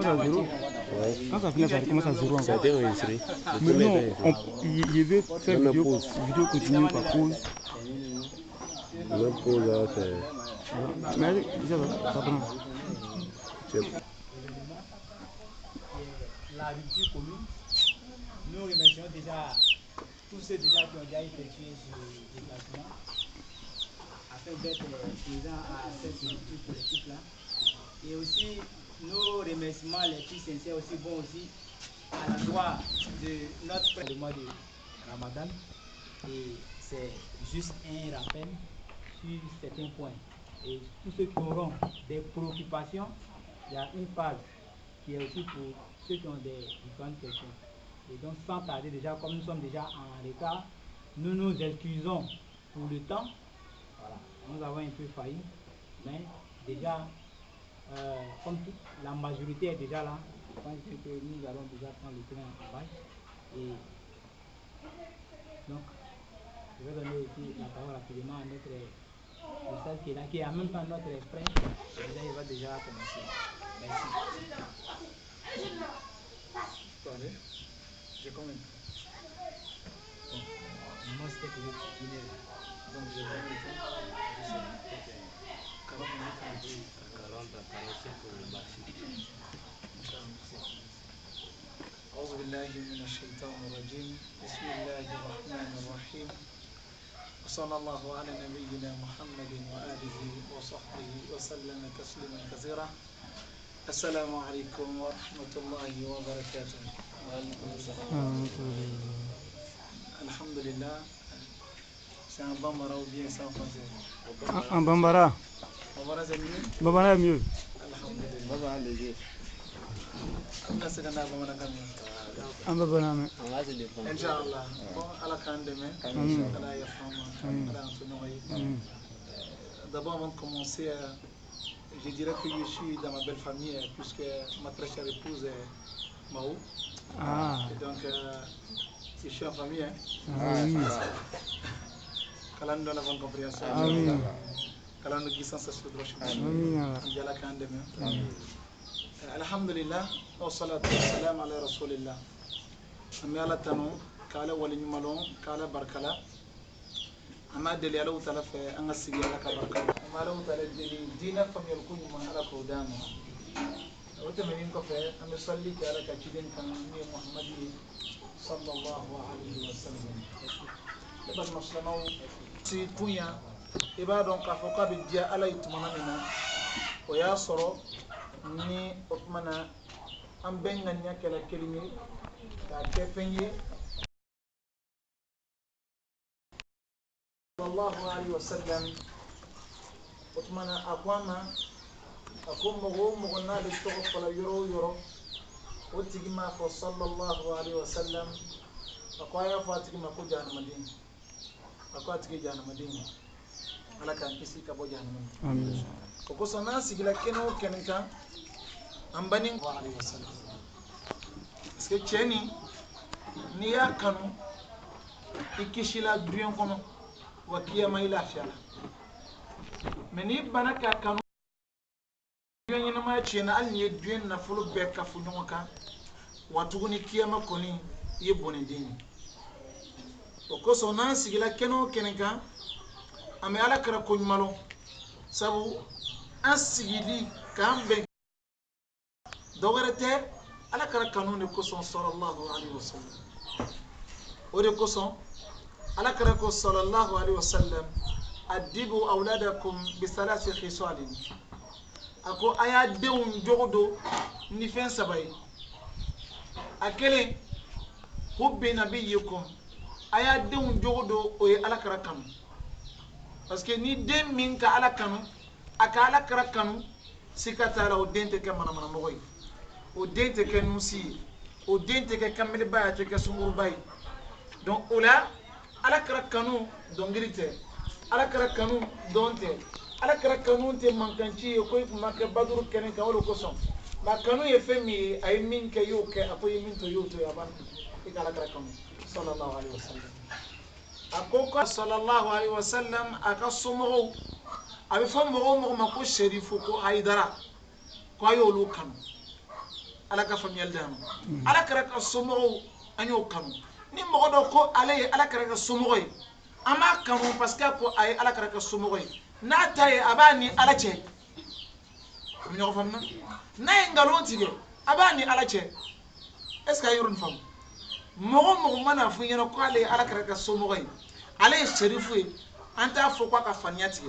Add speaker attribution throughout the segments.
Speaker 1: commence à 0.
Speaker 2: Ouais.
Speaker 1: Quand ça finit, ça recommence à 0
Speaker 2: Ça a
Speaker 1: encore.
Speaker 2: été enregistré.
Speaker 1: Mais non, je vais faire vidéo continue par pause.
Speaker 2: Même pause, là, c'est...
Speaker 1: Mais ça prend.
Speaker 3: L'habitude commune. Nous remercions déjà tous ceux déjà qui ont déjà effectué ce déplacement afin d'être présents à cette cérémonie collective-là. Et aussi, nos remerciements les plus sincères aussi vont aussi à l'endroit de notre frère du mois de Ramadan. Et c'est juste un rappel sur certains points. Et tous ceux qui auront des préoccupations, il y a une page qui est aussi pour ceux qui ont des différentes questions. Et donc, sans tarder, déjà, comme nous sommes déjà en retard, nous nous excusons pour le temps. Voilà, nous avons un peu failli, mais déjà, comme la majorité est déjà là, je pense que nous allons déjà prendre le train en bas. Et donc, je vais donner aussi la parole rapidement à notre celle qui est là, qui est en même temps notre frère. Déjà, il va déjà commencer. Merci. Attendez, j'ai combien? Bon, moi c'était pour une heure. Donc je vais le temps. 40 minutes. 40 à 45 pour le maximum. أعوذ بالله من الشيطان الرجيم بسم الله الرحمن الرحيم وصلى الله على نبينا محمد وآله وصحبه وسلم تسليما كثيرا. السلام عليكم ورحمة الله وبركاته. الحمد لله. C'est un bambara ou bien c'est en français?
Speaker 1: Un bambara.
Speaker 3: Bambara c'est mieux?
Speaker 1: Bambara est mieux.
Speaker 3: Alhamdulillah. Bambara léger. C'est un bambara comme
Speaker 1: Un bambara.
Speaker 3: Inch'Allah. Bon, Allah kan demain. Allah yafama. Allah antonoye. D'abord, avant de commencer, je dirais que je suis dans ma belle famille puisque ma très chère épouse est Mao. Et donc, je suis en famille. Kalan donne la bonne compréhension. Kalan nous guissons ce droit. Diala kan demain. Alhamdulillah. Wa salatu wa salam ala rasulillah. Ami ala tanu, kala wali nyumalon, kala barkala. Ama deli ala utala fe anga sigi ala ka barkala. Ama ala utala deli dina famiyal kunyu ma ala ko dama. Wata menin ko fe ami salli ki ala ka kidin kan ni Muhammadi sallallahu alaihi wa sallam. Lebas maslamaw si kunya ibadon ka foka bi dia ala itmana mina o ya soro ni otmana am benga nya kala kelimi ka kefenye sallallahu alaihi wasallam otmana akwama akum mo na de to ko la yoro o tigima ko sallallahu alaihi wasallam akwaya fatigi ma ko jana madina akwa tigi jana madina ala kan kisi ka bo jana madina amin ko sana sigila keno kenka ambanin alaihi wasallam parce que cheni ni ya kanu ikishila duyan kono wa kiyama ila fiala meni bana ka kanu duyan ina ma chena al ni duyan na fulu be ka fu nyonka watu ni kiyama koni yebone dini ko so nan sigila keno kenenka ame ala kara ko nyumalo sabu asigidi kambe dogarete ala kara kanune ko son sallallahu alaihi wasallam o de ko son ala kara ko sallallahu alaihi wasallam adibu auladakum bi thalathi khisalin ako aya deun jogodo ni fen sabay akele hubbi nabiyikum aya deun jogodo o ala kara kanu parce que ni dem min ka ala kanu aka ala kara kanu sikata la o dente ke mana mogoy o dente ke nusi o dente ke kamel baya te ke sumur bay donc ola ala kara kanu dongirite ala kara kanu donte ala kara kanu te mankanci ko kuma ke badru kenen ka wala ko son ma kanu ye femi ay min ke yo ke apoy min to yo to yaban ikala kara kanu sallallahu alaihi wasallam akoko sallallahu alaihi wasallam aka sumo abi fo mo ma ko sherifu ko haidara ko ayolu kanu ala ka famiyal dama ala kara ka somo anyo kanu ni mo do ko ale ala kara ka somo ama kanu parce que ko ay ala kara ka somo na tay abani ala che mi ñoo fam na ngalon tige abani ala che est ce que yorun fam mo mana fu ñeno ko ale ala kara ka somo ale sherifu anta fo kwa ka fanyati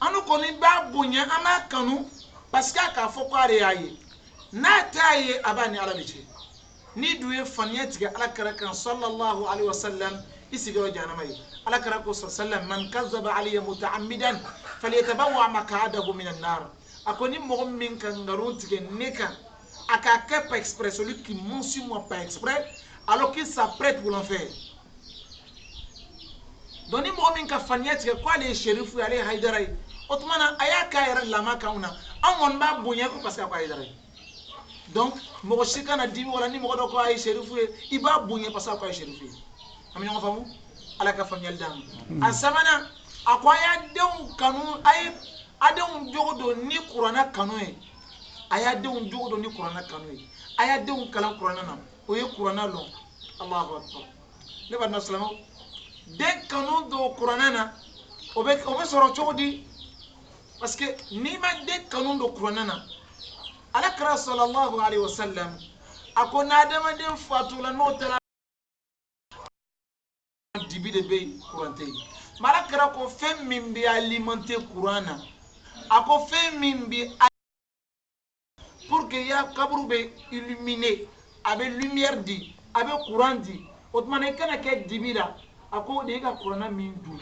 Speaker 3: anu ko ni ba bunya ama kanu parce que ka fo ko are ayi na taye abani ala biche ni duwe fanyati ala kara kan sallallahu alaihi wasallam isigo janamai ala kara ko sallallahu man kazzaba alayya mutaammidan falyatabawwa maq'adahu minan nar akoni mo min kan ngaruti ke neka aka kepa exprès celui qui mentionne moi pas exprès alors qu'il s'apprête pour l'enfer. Doni mo min ka fanyati ko ale sherifu ale haidarai otmana aya kayra lama kauna amon ba bunya ko parce que ko haidarai donc mo shikana dimi wala ni mo do ko ay sherifu iba bunya parce que ko ay sherifu am ñoo famu ala ka fanyal dam asamana akwaya dew kanu ay adon jogodo ni qur'ana kanu e aya dew jogodo ni qur'ana kanu e aya dew kala qur'ana na o ye qur'ana lo Allahu akbar le ba naslamo de kanu do qur'ana na obe soro chogodi parce que ni ma de kanu do qur'ana na ala kara sallallahu alaihi wasallam akona adama de fatula no tara dibi de be qur'ante mara kara ko fem min bi alimenter qur'ana ako fem min bi pour que ya kabru be illuminé avec lumière di avec courant di otmane kana ke dibida ako de ka qur'ana min dou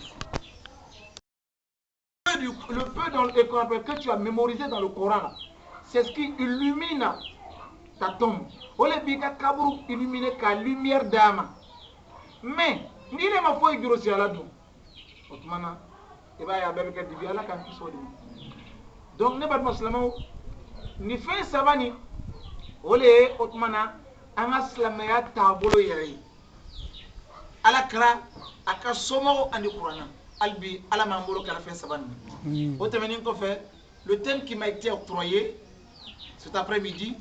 Speaker 3: le peu dans le Coran que tu as mémorisé dans le Coran c'est ce qui illumine ta tombe ole bi ka kabru illuminé ka lumière d'âme mais ni le ma foy giro si ala dum otmana e ba ya bebe ka dibi ala kan ki sodi donc ne bat muslimo ni fe sabani ole otmana anga slamaya tabolo yere ala kra aka somo andi qur'ana albi ala mambolo kala fe sabani otemeni ko fait le thème qui m'a été octroyé cet après-midi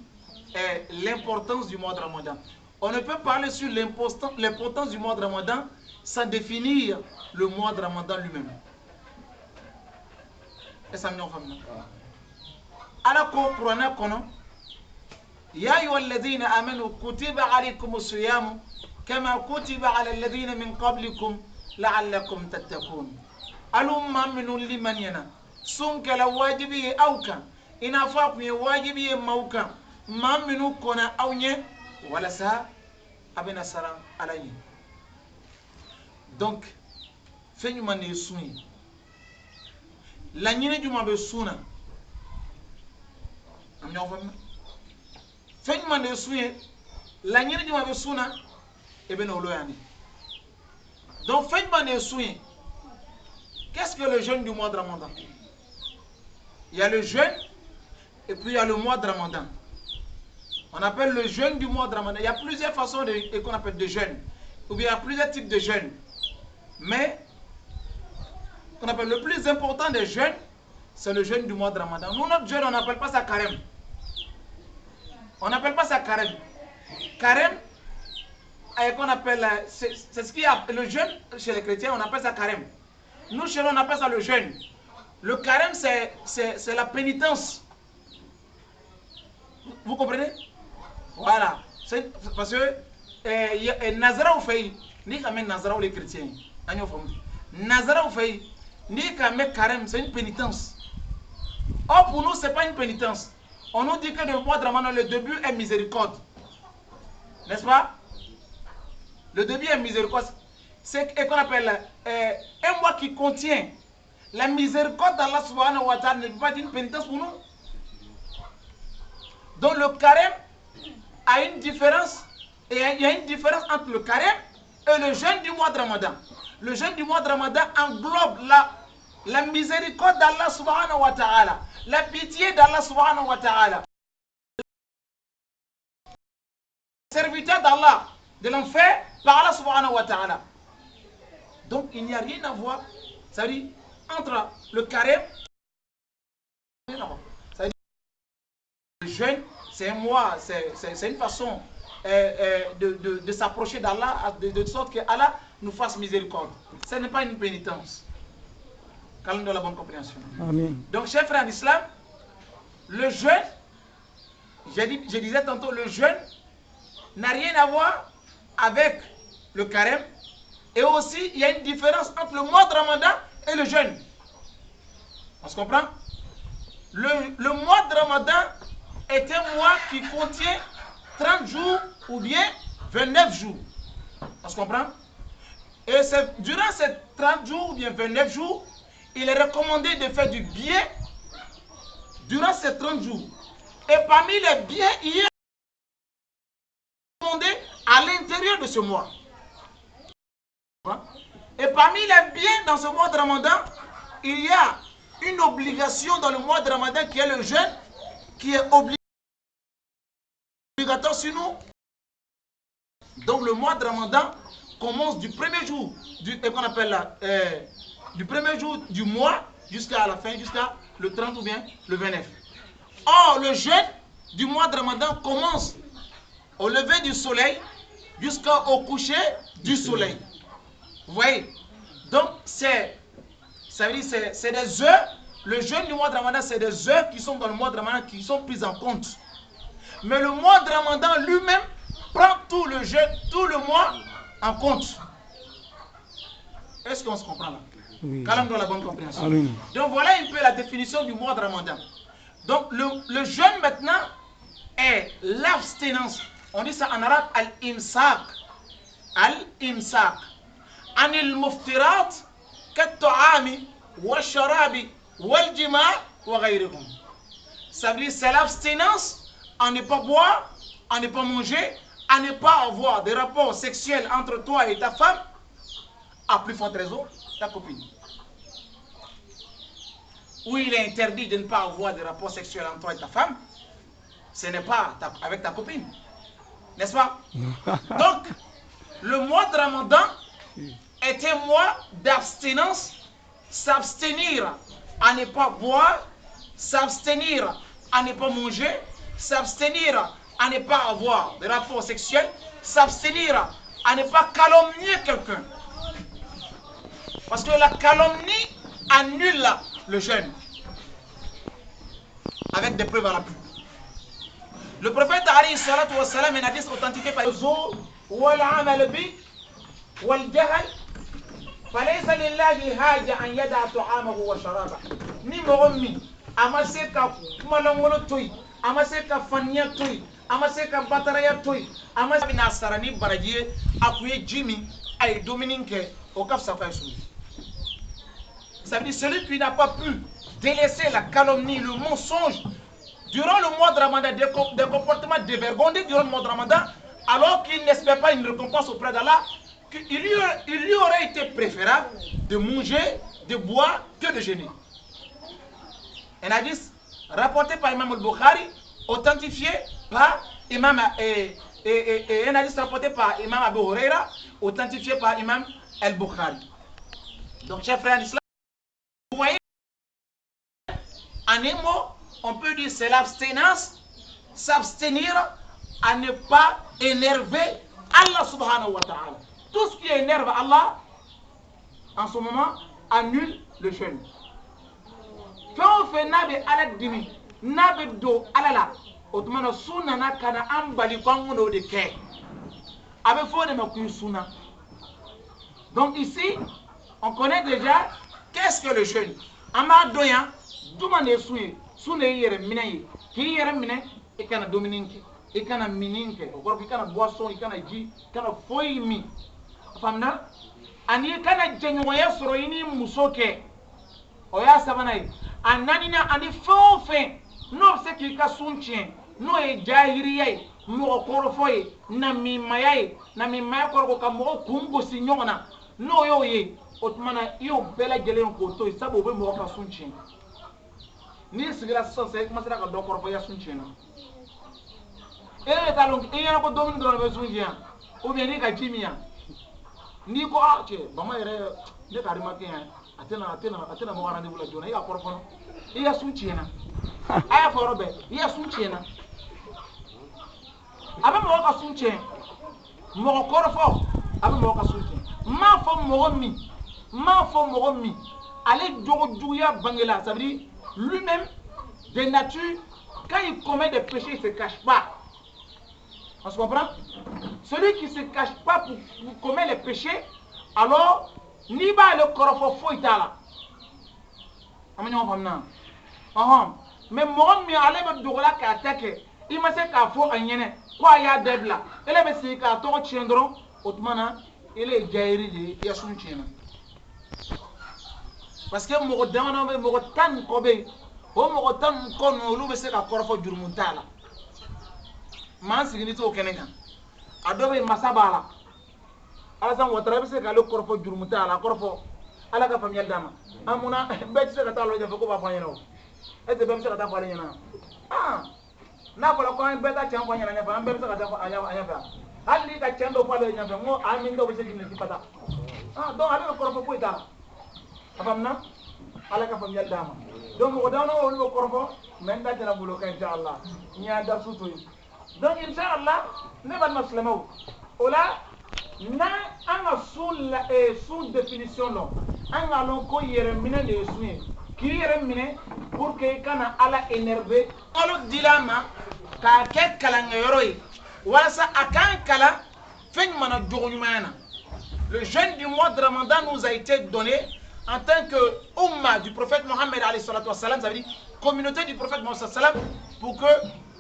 Speaker 3: est l'importance du mois de Ramadan. On ne peut parler sur l'importance du mois de Ramadan sans définir le mois de Ramadan lui-même. Est-ce que nous avons ala ko qur'ana kono ya ayyuhalladhina amanu kutiba alaykumus siyam kama kutiba ala alladhina min qablikum la'allakum tattaqun alumma min liman yana sunka la wajibi auka ina fa ku wajibi mauka ma minu kona awnye wala sa abena saram alayi donc feñu mané sunni la ñine juma be suna am ñoo fam feñu mané sunni la ñine juma be suna e beno loyani donc feñu mané sunni qu'est-ce que le jeûne du mois de Ramadan? Il y a le jeûne et puis il y a le mois de Ramadan. On appelle le jeûne du mois de Ramadan. Il y a plusieurs façons qu'on appelle de jeûne. Ou bien il y a plusieurs types de jeûne. Mais, qu'on appelle le plus important des jeûnes, c'est le jeûne du mois de Ramadan. Nous, notre jeûne, on n'appelle pas ça carême. On n'appelle pas ça carême. Carême, qu'on appelle, c'est ce qu'il y a, le jeûne chez les chrétiens, on appelle ça carême. Nous, chez nous, on appelle ça le jeûne. Le carême, c'est la pénitence. Vous comprenez? Voilà. Parce que Nazara ou fait, ni quand même Nazara ou les chrétiens. Nazara ou fait, ni quand même carême, c'est une pénitence. Or, pour nous, ce n'est pas une pénitence. On nous dit que le mois de Ramadan, le début est miséricorde. N'est-ce pas? Le début est miséricorde. C'est ce qu'on appelle un mois qui contient la miséricorde d'Allah subhanahu wa ta'ala ne peut pas être une pénitence pour nous. Donc le carême a une différence, et il y a une différence entre le carême et le jeûne du mois de Ramadan. Le jeûne du mois de Ramadan englobe la miséricorde d'Allah subhanahu wa ta'ala, la pitié d'Allah subhanahu wa ta'ala, le serviteur d'Allah, de l'enfer par Allah subhanahu wa ta'ala. Donc il n'y a rien à voir, ça veut dire, entre le carême et le jeûne, c'est un mois, c'est une façon de s'approcher d'Allah, de sorte que Allah nous fasse miséricorde. Ce n'est pas une pénitence. Qu'Allah donne la bonne compréhension.
Speaker 1: Amen.
Speaker 3: Donc, chers frères d'islam, le jeûne, je disais tantôt, le jeûne n'a rien à voir avec le carême. Et aussi, il y a une différence entre le mois de Ramadan et le jeûne. On se comprend? Le mois de Ramadan est un mois qui contient 30 jours ou bien 29 jours. On se comprend? Et durant ces 30 jours ou bien 29 jours, il est recommandé de faire du bien durant ces 30 jours. Et parmi les biens, il est recommandé à l'intérieur de ce mois. Et parmi les biens dans ce mois de Ramadan, il y a une obligation dans le mois de Ramadan qui est le jeûne, qui est obligatoire sur nous. Donc le mois de Ramadan commence du premier jour, qu'on appelle là, du premier jour du mois jusqu'à la fin, jusqu'à le 30 ou bien le 29. Or, le jeûne du mois de Ramadan commence au lever du soleil jusqu'au coucher du soleil. Vous voyez? Donc, c'est des heures. Le jeûne du mois de Ramadan, c'est des heures qui sont dans le mois de Ramadan qui sont prises en compte. Mais le mois de Ramadan lui-même prend tout le jeûne, tout le mois en compte. Est-ce qu'on se comprend là?
Speaker 1: Oui.
Speaker 3: Qu'Allah donne la bonne compréhension.
Speaker 1: Amen.
Speaker 3: Donc voilà un peu la définition du mois de Ramadan. Donc le jeûne maintenant est l'abstinence. On dit ça en arabe al-imsak. Al-imsak. Anil muftirat kat-ta'ami wa-sharabi wal-jima' wa ghayrihum. Ça veut dire c'est l'abstinence à ne pas boire, à ne pas manger, à ne pas avoir des rapports sexuels entre toi et ta femme, à plus forte raison, ta copine. Où il est interdit de ne pas avoir des rapports sexuels entre toi et ta femme, ce n'est pas avec ta copine. N'est-ce pas? Donc, le mois de Ramadan est un mois d'abstinence, s'abstenir à ne pas boire, s'abstenir à ne pas manger, s'abstenir à ne pas avoir des rapports sexuels, s'abstenir à ne pas calomnier quelqu'un. Parce que la calomnie annule le jeûne. Avec des preuves à l'appui. Le prophète alayhi salatu wa salam, un hadith authentifié par Zour, wal amal bi, wal jahal, falaysa lillahi haja an yada ta'amahu wa sharaba. Ni moromi, amase ka malongolo toy, amase ka fanya toy, amase ka bataraya toy, amase ka nasarani barajiye, akuye jimi, ay domininke, au kaf sa fay souli. Ça veut dire celui qui n'a pas pu délaisser la calomnie, le mensonge, durant le mois de Ramadan, des comportements dévergondés durant le mois de Ramadan, alors qu'il n'espère pas une récompense auprès d'Allah, il lui aurait été préférable de manger, de boire, que de jeûner. Un hadith rapporté par Imam al-Bukhari, authentifié par Imam, et un hadith rapporté par Imam Abu Huraira, authentifié par Imam al-Bukhari. Donc, chers frères d'Islam, vous voyez, en un mot, on peut dire c'est l'abstinence, s'abstenir à ne pas énerver Allah subhanahu wa ta'ala. Tout ce qui énerve Allah, en ce moment, annule le jeûne. Quand on fait nabe ala dimi, nabe do alala, autrement, sunana kana ambali kongono de ke. Avec faux de ma suna. Donc ici, on connaît déjà qu'est-ce que le jeûne. Ama doyan, dumane souye, soune yere minaye, ki yere mine, et kana domininke, et kana mininke, ou kana boisson, et kana ji, kana foyi mi. Famna, ani kana jenyoya soro ini musoke, oya sabanaye, ananina ani fofe, no se ki ka sunchien, no e jahiriye, mo korofoye, na mi mayaye, na mi mayakoro ka mo kungo sinyona, no yo ye. Otmana iyo bela jelen ko to sabo be mo ka sunchen ni sigira so se kuma sira ka do ko ya sunchen na ta long e yana ko domin do be sunchen o be ni ka jimiya ni ko ache ba ma yere ne ka rima ken atena mo warande bula jona ya ko kono iya sunchen na aya foro be iya sunchen na abe mo ka sunche mo korofo abe mo ka sunche ma fo mo mi allez Djogoudjouya Bangela, ça veut dire lui-même, de nature, quand il commet des péchés, il ne se cache pas. On se comprend? Celui qui ne se cache pas pour commettre les péchés, alors, ni ba le corps faut y là. Mais moi, je allé me là qui attaque. Il m'a dit qu'il faut un yéné. Quoi, il y a des blas. Il est venu à ton tiendron, autrement, il est guéri, il y a son tien. Parce que mo dama na mo tan ko be o mo tan ko no lu be se ka korofo jurmuntala man sigini to kenenga adobe masabala ala san wotara be se ka lu korofo jurmuntala korofo ala ka famiyal dama amuna be se ka talo jafe ko ba fanya no e te be se ka ta fanya na na ko la ko be ta chan fanya na fa be se ka ta anya fa ali ka chando fa le nya fa mo amin do be se kini pata donc ala korofo ko ita afamna ala ka fam yaldama donc o dawno o lo korfo men da tana bulo ka inshallah nya da suto donc inshallah ne ban maslamaw ola na anga sun définition lo anga lon ko yere mine de sunye ki yere mine pour que kana ala énervé olo dilama ka ke kala ngoroy wala sa akan kala feñ mana jogunyumana le jeûne du mois de Ramadan nous a été donné en tant que Ummah du prophète Mohammed, ça veut dire communauté du prophète Mohammed, pour que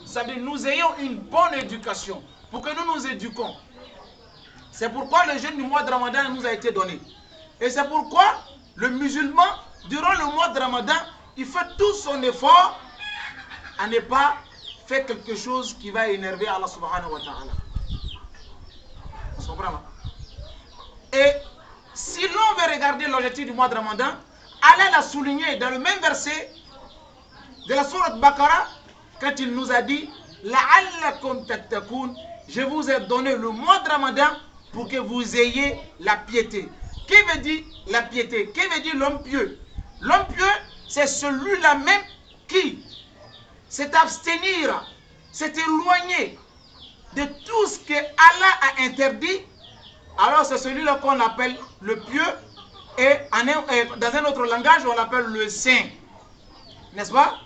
Speaker 3: ça veut dire, nous ayons une bonne éducation, pour que nous nous éduquons. C'est pourquoi le jeûne du mois de Ramadan nous a été donné. Et c'est pourquoi le musulman, durant le mois de Ramadan, il fait tout son effort à ne pas faire quelque chose qui va énerver Allah subhanahu wa ta'ala. On se comprend? Et si l'on veut regarder l'objectif du mois de Ramadan, Allah l'a souligné dans le même verset de la sourate Baqarah, quand il nous a dit La'allakum tattaqun, je vous ai donné le mois de Ramadan pour que vous ayez la piété. Qui veut dire la piété? Qui veut dire l'homme pieux? L'homme pieux, c'est celui-là même qui s'est abstenir, s'est éloigné de tout ce que Allah a interdit. Alors c'est celui-là qu'on appelle le pieux et dans un autre langage on l'appelle le saint. N'est-ce pas?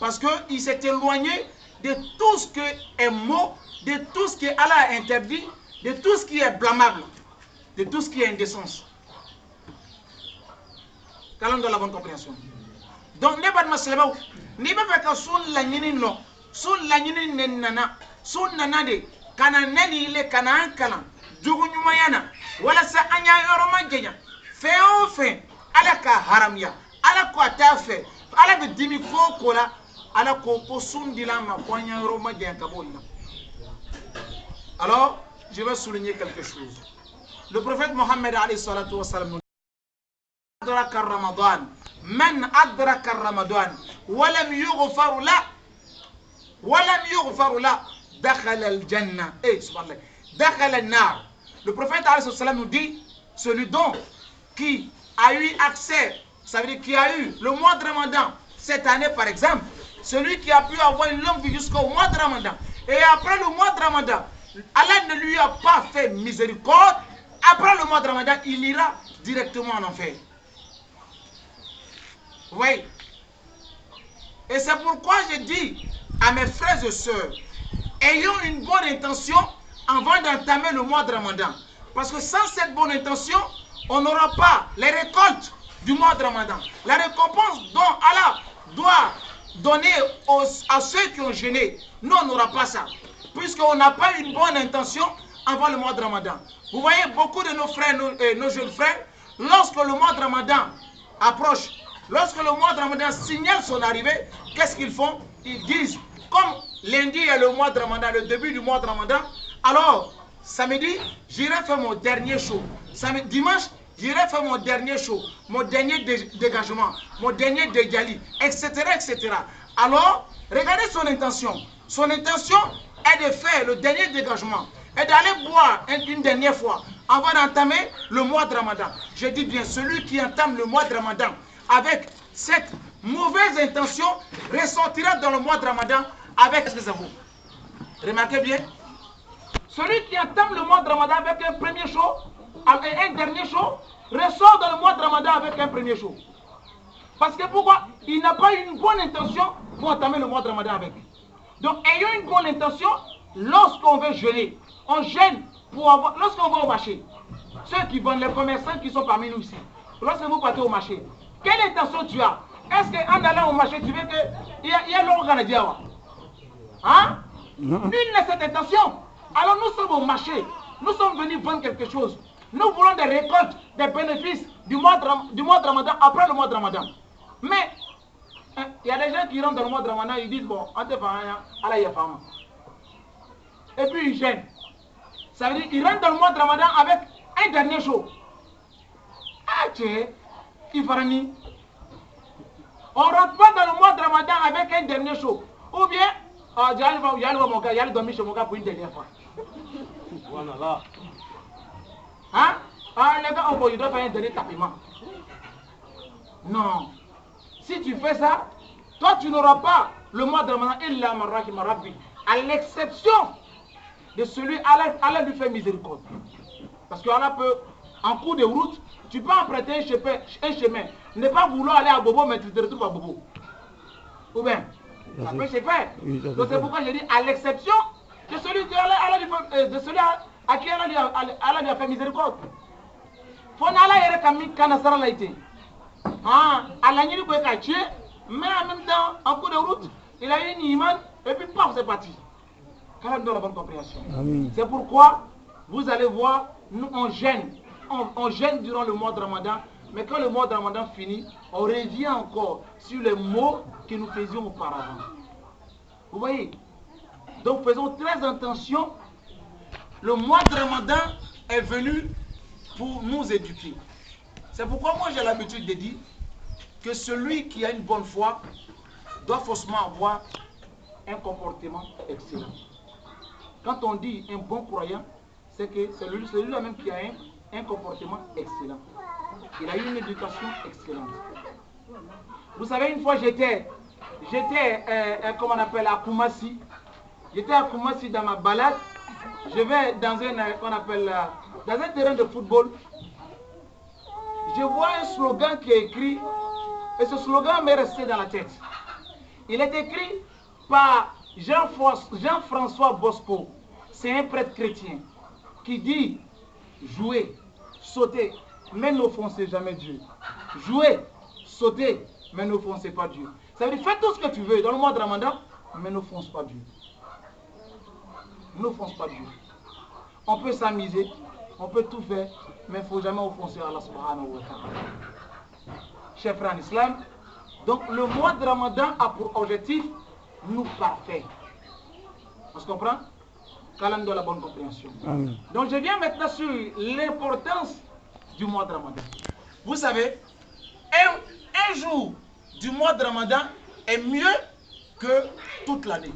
Speaker 3: Parce qu'il s'est éloigné de tout ce qui est mot, de tout ce que Allah a interdit, de tout ce qui est blâmable, de tout ce qui est indécence. Qu'allons dans la bonne compréhension. Donc ne pas de maslema, ni pas faire que son lanyini no, son lanyini nana, son nanade, kana nani le kana ankala. Jugunyumayana wala sa anya yoroma genya feo fe ala ka haramya ala ko atafe ala be dimi ko kola ala ko sundila ma ko anya yoroma genya kabonna. Alors je vais souligner quelque chose. Le prophète Mohammed alayhi salatu wasalam nous adraka Ramadan, man adraka Ramadan walam yughfar la dakhala al-jannah. Subhanallah, dakhala an-nar. Le prophète nous dit, celui qui a eu accès, ça veut dire qui a eu le mois de Ramadan, cette année par exemple, celui qui a pu avoir une longue vie jusqu'au mois de Ramadan, et après le mois de Ramadan, Allah ne lui a pas fait miséricorde, après le mois de Ramadan, il ira directement en enfer. Oui. Et c'est pourquoi je dis à mes frères et sœurs, ayons une bonne intention avant d'entamer le mois de Ramadan. Parce que sans cette bonne intention, on n'aura pas les récoltes du mois de Ramadan. La récompense dont Allah doit donner à ceux qui ont jeûné, nous, on n'aura pas ça. Puisqu'on n'a pas une bonne intention avant le mois de Ramadan. Vous voyez, beaucoup de nos frères, nos jeunes frères, lorsque le mois de Ramadan approche, lorsque le mois de Ramadan signale son arrivée, qu'est-ce qu'ils font? Ils disent, comme lundi est le mois de Ramadan, le début du mois de Ramadan, alors, samedi, j'irai faire mon dernier show. Dimanche, j'irai faire mon dernier show, mon dernier dégagement, mon dernier dégali, etc., etc. Alors, regardez son intention. Son intention est de faire le dernier dégagement et d'aller boire une dernière fois avant d'entamer le mois de Ramadan. Je dis bien, celui qui entame le mois de Ramadan avec cette mauvaise intention ressortira dans le mois de Ramadan avec ce que ça vaut. Remarquez bien.
Speaker 4: Celui qui entame le mois de Ramadan avec un premier show et un dernier show, ressort dans le mois de Ramadan avec un premier show. Parce que pourquoi? Il n'a pas eu une bonne intention pour entamer le mois de Ramadan avec. Donc, ayant une bonne intention, lorsqu'on veut jeûner, on jeûne pour avoir, lorsqu'on va au marché, ceux qui vendent, les commerçants qui sont parmi nous ici, lorsque vous partez au marché, quelle intention tu as? Est-ce qu'en allant au marché, tu veux qu'il y a l'organe à dire? Hein? Nul n'a cette intention. Alors nous sommes au marché, nous sommes venus vendre quelque chose. Nous voulons des récoltes, des bénéfices du mois de Ramadan, après le mois de Ramadan. Mais, il y a des gens qui rentrent dans le mois de Ramadan, ils disent, bon, on te fait rien, Allah y a femme. Et puis ils gênent. Ça veut dire qu'ils rentrent dans le mois de Ramadan avec un dernier show. Ah, tiens, il va ramener. On ne rentre pas dans le mois de Ramadan avec un dernier show. Ou bien, j'allais dormir chez mon gars pour une dernière fois.
Speaker 1: Voilà.
Speaker 4: Hein? Ah, les gars, il doit faire un dernier tapement. Non. Si tu fais ça, toi, tu n'auras pas le mois de Ramadan, illa man rahima rabbi, à l'exception de celui, Allah lui fait miséricorde. Parce qu'Allah peut, en cours de route, tu peux emprunter un chemin. Ne pas vouloir aller à Bobo, mais tu te retrouves à Bobo. Ou bien, ça peut se faire. Donc c'est pourquoi je dis à l'exception de celui, de celui à qui Allah lui a fait miséricorde. Faut n'aller comme Kanasara l'a été. Allah n'y a pas tué, mais en même temps, en cours de route, il a eu une iman, et puis paf, c'est parti. Quand dans la bonne compréhension. C'est pourquoi vous allez voir, nous on gêne. On gêne durant le mois de Ramadan, mais quand le mois de Ramadan finit, on revient encore sur les mots que nous faisions auparavant. Vous voyez? Donc faisons très attention. Le mois de Ramadan est venu pour nous éduquer. C'est pourquoi moi j'ai l'habitude de dire que celui qui a une bonne foi doit forcément avoir un comportement excellent. Quand on dit un bon croyant, c'est que c'est celui-là même qui a un comportement excellent. Il a eu une éducation excellente. Vous savez, une fois j'étais comment on appelle, à Koumassi. J'étais à Koumassi dans ma balade. Je vais dans dans un terrain de football. Je vois un slogan qui est écrit, et ce slogan m'est resté dans la tête. Il est écrit par Jean-François Bosco. C'est un prêtre chrétien qui dit: jouez, sautez, mais n'offensez jamais Dieu. Jouez, sautez, mais n'offensez pas Dieu. Ça veut dire, fais tout ce que tu veux dans le mois de Ramadan, mais n'offense pas Dieu. N'offense pas Dieu. On peut s'amuser, on peut tout faire, mais il ne faut jamais offenser Allah subhanahu wa ta'ala. Chers frères en islam, donc le mois de Ramadan a pour objectif nous parfaire. On se comprend? Qu'Allah nous donne la bonne compréhension. Amen. Donc je viens maintenant sur l'importance du mois de Ramadan. Vous savez, un jour du mois de Ramadan est mieux que toute l'année.